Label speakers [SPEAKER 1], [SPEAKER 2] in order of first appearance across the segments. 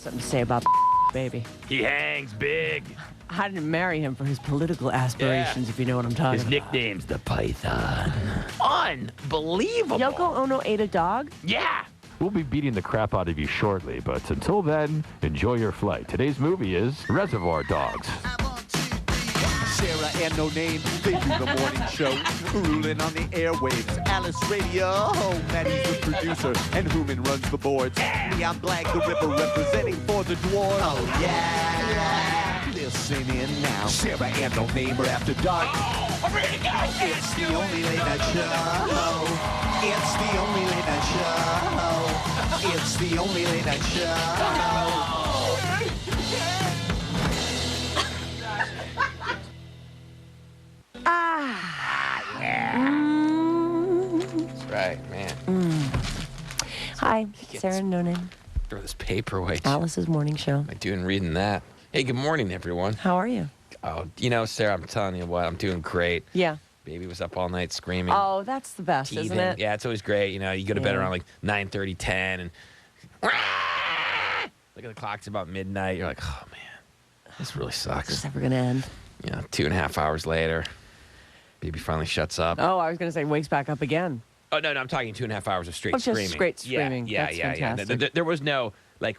[SPEAKER 1] something to say about baby.
[SPEAKER 2] He hangs big.
[SPEAKER 1] I didn't marry him for his political aspirations, if you know what I'm talking
[SPEAKER 2] His
[SPEAKER 1] about.
[SPEAKER 2] nickname's the Python. Unbelievable.
[SPEAKER 1] Yoko Ono ate a dog?
[SPEAKER 2] Yeah.
[SPEAKER 3] We'll be beating the crap out of you shortly, but until then, enjoy your flight. Today's movie is Reservoir Dogs.
[SPEAKER 4] Sarah and No Name, they do the morning show, ruling on the airwaves. Alice Radio, Maddie's the producer, and Hooman runs the boards. Leon Black, the Ripper, representing for the dwarves. Oh yeah, listen in now. Sarah and No Name are after dark.
[SPEAKER 2] Oh, I'm ready to go.
[SPEAKER 4] It's the only late night show. It's the only late night show. It's the only late night show.
[SPEAKER 5] That's right, man.
[SPEAKER 1] Hi, Sarah and No Name.
[SPEAKER 5] Throw this paperweight.
[SPEAKER 1] Alice's morning show.
[SPEAKER 5] Am I doing reading that? Hey, good morning, everyone.
[SPEAKER 1] How are you?
[SPEAKER 5] Oh, Sarah, I'm telling you what, I'm doing great.
[SPEAKER 1] Yeah.
[SPEAKER 5] Baby was up all night screaming.
[SPEAKER 1] Oh, that's the best, isn't
[SPEAKER 5] teething.
[SPEAKER 1] it?
[SPEAKER 5] Yeah, it's always great. You go to bed
[SPEAKER 1] Yeah.
[SPEAKER 5] around like 9:30, 10, and look at the clock, it's about midnight. You're like, oh, man, this really
[SPEAKER 1] It's
[SPEAKER 5] sucks.
[SPEAKER 1] never going to end.
[SPEAKER 5] 2.5 hours later, baby finally shuts up.
[SPEAKER 1] Oh, I was going to say wakes back up again.
[SPEAKER 5] Oh, no, I'm talking 2.5 hours of straight
[SPEAKER 1] Oh, just
[SPEAKER 5] screaming.
[SPEAKER 1] straight screaming.
[SPEAKER 5] Yeah,
[SPEAKER 1] That's
[SPEAKER 5] yeah.
[SPEAKER 1] fantastic.
[SPEAKER 5] There was no,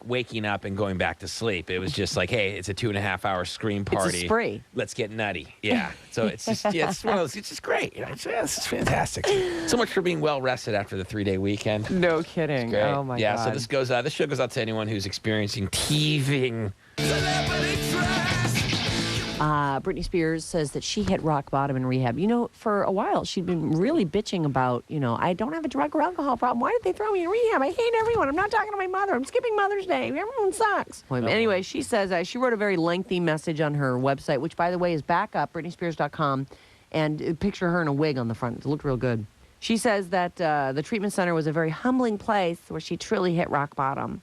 [SPEAKER 5] waking up and going back to sleep. It was just like, hey, it's a 2.5-hour scream party.
[SPEAKER 1] It's a spree.
[SPEAKER 5] Let's get nutty. Yeah. So it's just, it's one of those, it's just great. It's just fantastic. So much for being well rested after the 3-day weekend.
[SPEAKER 1] No kidding.
[SPEAKER 5] Great.
[SPEAKER 1] Oh, my God.
[SPEAKER 5] So this show goes out to anyone who's experiencing teething.
[SPEAKER 1] Britney Spears says that she hit rock bottom in rehab. For a while, she'd been really bitching about, I don't have a drug or alcohol problem. Why did they throw me in rehab? I hate everyone. I'm not talking to my mother. I'm skipping Mother's Day. Everyone sucks. Anyway, she says she wrote a very lengthy message on her website, which, by the way, is back up, BritneySpears.com, and picture her in a wig on the front. It looked real good. She says that the treatment center was a very humbling place where she truly hit rock bottom.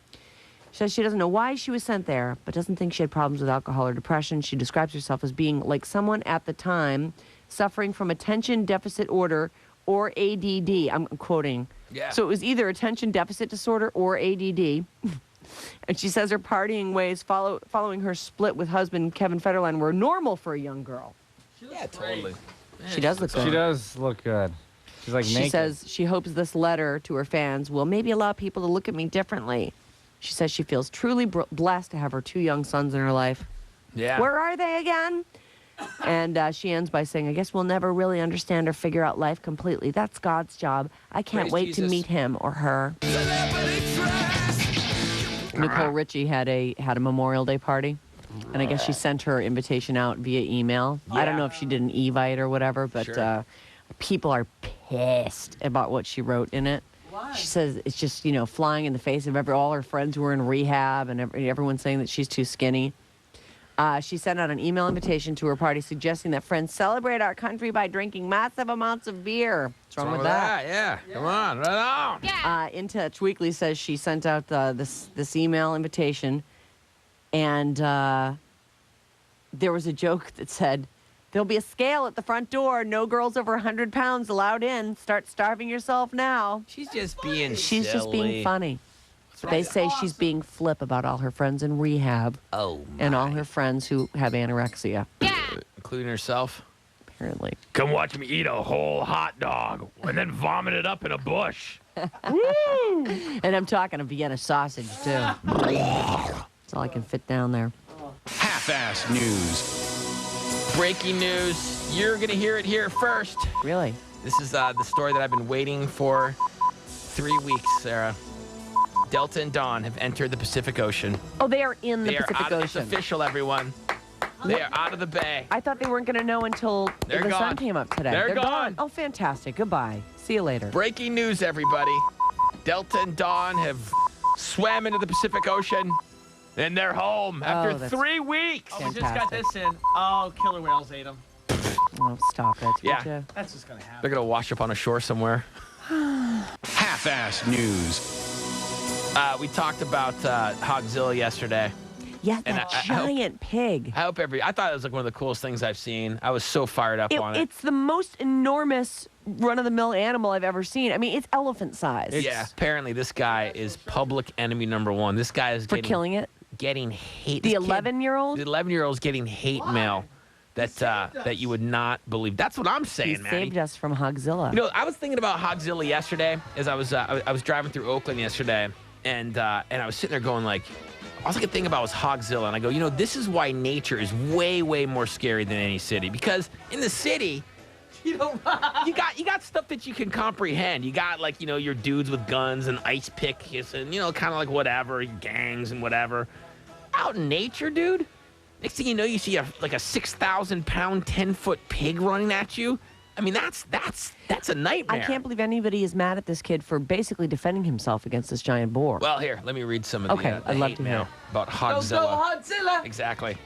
[SPEAKER 1] She says she doesn't know why she was sent there, but doesn't think she had problems with alcohol or depression. She describes herself as being like someone at the time suffering from attention deficit order or ADD. I'm quoting.
[SPEAKER 5] Yeah.
[SPEAKER 1] So it was either attention deficit disorder or ADD. And she says her partying ways following her split with husband Kevin Federline were normal for a young girl.
[SPEAKER 5] Yeah, totally.
[SPEAKER 1] She does look good.
[SPEAKER 6] She does look good. She's like
[SPEAKER 1] She
[SPEAKER 6] naked.
[SPEAKER 1] says she hopes this letter to her fans will maybe allow people to look at me differently. She says she feels truly blessed to have her 2 young sons in her life.
[SPEAKER 5] Yeah.
[SPEAKER 1] Where are they again? And she ends by saying, I guess we'll never really understand or figure out life completely. That's God's job. I can't
[SPEAKER 5] Praise
[SPEAKER 1] wait
[SPEAKER 5] Jesus.
[SPEAKER 1] to meet him or her. Nicole Richie had a Memorial Day party. And I guess she sent her invitation out via email. I don't know if she did an Evite or whatever, but
[SPEAKER 5] Sure.
[SPEAKER 1] people are pissed about what she wrote in it. Why? She says it's just, flying in the face of all her friends who are in rehab and everyone's saying that she's too skinny. She sent out an email invitation to her party suggesting that friends celebrate our country by drinking massive amounts of beer. What's wrong with that?
[SPEAKER 5] Yeah. Come on, right on.
[SPEAKER 1] In Touch Weekly says she sent out this email invitation, and there was a joke that said, there'll be a scale at the front door. No girls over 100 pounds allowed in. Start starving yourself now.
[SPEAKER 5] She's just being
[SPEAKER 1] She's just being
[SPEAKER 5] silly.
[SPEAKER 1] funny. They say she's being flip about all her friends in rehab
[SPEAKER 5] Oh,
[SPEAKER 1] and all her friends who have anorexia,
[SPEAKER 5] including herself.
[SPEAKER 1] apparently.
[SPEAKER 2] Come watch me eat a whole hot dog and then vomit it up in a bush.
[SPEAKER 1] And I'm talking a Vienna sausage, too. That's all I can fit down there.
[SPEAKER 4] Half-ass news.
[SPEAKER 5] Breaking news. You're going to hear it here first.
[SPEAKER 1] Really?
[SPEAKER 5] This is the story that I've been waiting for 3 weeks, Sarah. Delta and Dawn have entered the Pacific Ocean.
[SPEAKER 1] Oh, they are in the
[SPEAKER 5] They are
[SPEAKER 1] Pacific
[SPEAKER 5] out.
[SPEAKER 1] Ocean.
[SPEAKER 5] It's official, everyone. They are out of the bay.
[SPEAKER 1] I thought they weren't going to know until
[SPEAKER 5] They're
[SPEAKER 1] the sun
[SPEAKER 5] gone.
[SPEAKER 1] came up today.
[SPEAKER 5] They're gone.
[SPEAKER 1] Oh, fantastic. Goodbye. See you later.
[SPEAKER 5] Breaking news, everybody. Delta and Dawn have swam into the Pacific Ocean, and they're home after
[SPEAKER 1] that's
[SPEAKER 5] 3 weeks.
[SPEAKER 1] fantastic.
[SPEAKER 7] We just got this in. Oh, killer whales ate them.
[SPEAKER 1] Oh, stop it.
[SPEAKER 5] Yeah.
[SPEAKER 1] Would you?
[SPEAKER 7] That's just going to happen.
[SPEAKER 5] They're going to wash up on a shore somewhere.
[SPEAKER 4] Half-ass news.
[SPEAKER 5] We talked about Hogzilla yesterday.
[SPEAKER 1] Yeah,
[SPEAKER 5] And
[SPEAKER 1] that
[SPEAKER 5] I hope-
[SPEAKER 1] giant pig.
[SPEAKER 5] I thought it was like one of the coolest things I've seen. I was so fired up on it.
[SPEAKER 1] It's the most enormous run-of-the-mill animal I've ever seen. I mean, it's elephant size.
[SPEAKER 5] Yeah, apparently this guy is public enemy number one. This guy is
[SPEAKER 1] For
[SPEAKER 5] getting,
[SPEAKER 1] killing it?
[SPEAKER 5] getting hate.
[SPEAKER 1] The
[SPEAKER 5] this kid-
[SPEAKER 1] 11-year-old?
[SPEAKER 5] The 11-year-old's getting hate mail that you would not believe. That's what I'm saying,
[SPEAKER 1] He
[SPEAKER 5] man.
[SPEAKER 1] saved us from Hogzilla.
[SPEAKER 5] You know, I was thinking about Hogzilla yesterday as I was driving through Oakland yesterday, and I was sitting there going like, all I could think about was Hogzilla, and I go, you know, this is why nature is way, way more scary than any city, because in the city, you got stuff that you can comprehend. You got like, you know, your dudes with guns and ice picks and, you know, kind of like whatever, gangs and whatever. Out in nature, dude, next thing you know, you see a 6,000-pound, 10-foot pig running at you. I mean, that's a nightmare.
[SPEAKER 1] I can't believe anybody is mad at this kid for basically defending himself against this giant boar.
[SPEAKER 5] Well, here, let me read some of the
[SPEAKER 1] I'd love
[SPEAKER 5] hate
[SPEAKER 1] to
[SPEAKER 5] mail
[SPEAKER 1] hear.
[SPEAKER 5] about Hogzilla.
[SPEAKER 7] Go Godzilla!
[SPEAKER 5] Exactly.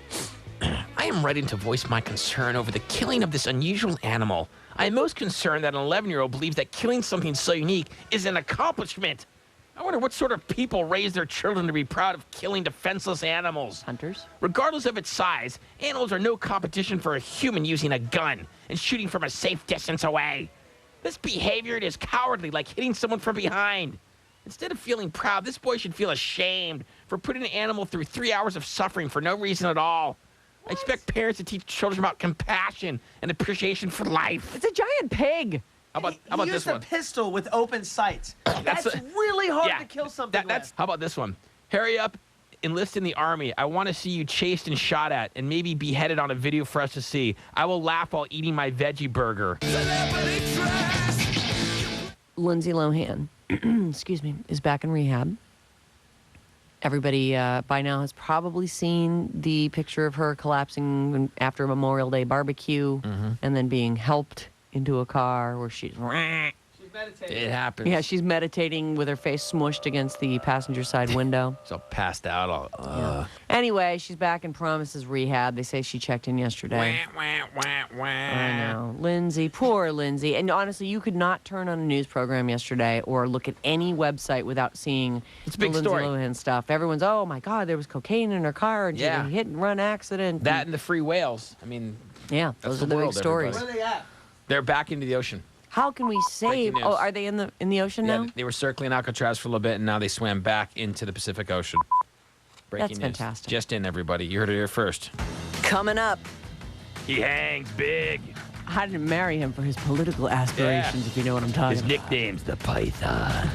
[SPEAKER 5] I am writing to voice my concern over the killing of this unusual animal. I am most concerned that an 11-year-old believes that killing something so unique is an accomplishment. I wonder what sort of people raise their children to be proud of killing defenseless animals.
[SPEAKER 1] Hunters?
[SPEAKER 5] Regardless of its size, animals are no competition for a human using a gun and shooting from a safe distance away. This behavior is cowardly, like hitting someone from behind. Instead of feeling proud, this boy should feel ashamed for putting an animal through 3 hours of suffering for no reason at all. I expect parents to teach children about compassion and appreciation for life.
[SPEAKER 1] It's a giant pig.
[SPEAKER 5] How about
[SPEAKER 7] He
[SPEAKER 5] this
[SPEAKER 7] used
[SPEAKER 5] one?
[SPEAKER 7] a pistol with open sights. That's
[SPEAKER 5] a-
[SPEAKER 7] really hard
[SPEAKER 5] Yeah,
[SPEAKER 7] to kill something
[SPEAKER 5] that's
[SPEAKER 7] with.
[SPEAKER 5] how about this one? Hurry up, enlist in the army. I want to see you chased and shot at, and maybe beheaded on a video for us to see. I will laugh while eating my veggie burger.
[SPEAKER 1] Lindsay Lohan, excuse me, is back in rehab. Everybody by now has probably seen the picture of her collapsing after a Memorial Day barbecue and then being helped into a car where she's...
[SPEAKER 7] She's meditating.
[SPEAKER 5] It happens.
[SPEAKER 1] Yeah, she's meditating with her face smushed against the passenger side window.
[SPEAKER 5] So passed out. All,
[SPEAKER 1] Anyway, she's back and promises rehab. They say she checked in yesterday. I know. Lindsay, poor Lindsay. And honestly, you could not turn on a news program yesterday or look at any website without seeing
[SPEAKER 5] It's a
[SPEAKER 1] the
[SPEAKER 5] big
[SPEAKER 1] Lindsay
[SPEAKER 5] story.
[SPEAKER 1] Lohan stuff. Everyone's, oh my God, there was cocaine in her car and she
[SPEAKER 5] Yeah.
[SPEAKER 1] had a hit and run accident.
[SPEAKER 5] That and the free whales. I mean,
[SPEAKER 1] Yeah,
[SPEAKER 5] That's
[SPEAKER 1] those are
[SPEAKER 5] the
[SPEAKER 1] the big
[SPEAKER 5] world,
[SPEAKER 1] stories.
[SPEAKER 5] everybody.
[SPEAKER 7] Where are they at?
[SPEAKER 5] they're back into the ocean.
[SPEAKER 1] How can we save?
[SPEAKER 5] news.
[SPEAKER 1] Oh, are they in the ocean
[SPEAKER 5] Yeah,
[SPEAKER 1] now?
[SPEAKER 5] they were circling Alcatraz for a little bit, and now they swam back into the Pacific Ocean. Breaking
[SPEAKER 1] That's
[SPEAKER 5] news.
[SPEAKER 1] fantastic.
[SPEAKER 5] Just in, everybody. You heard it here first.
[SPEAKER 1] Coming up,
[SPEAKER 2] He hangs big.
[SPEAKER 1] I didn't marry him for his political aspirations, if you know what I'm talking
[SPEAKER 2] His
[SPEAKER 1] about.
[SPEAKER 2] nickname's the Python.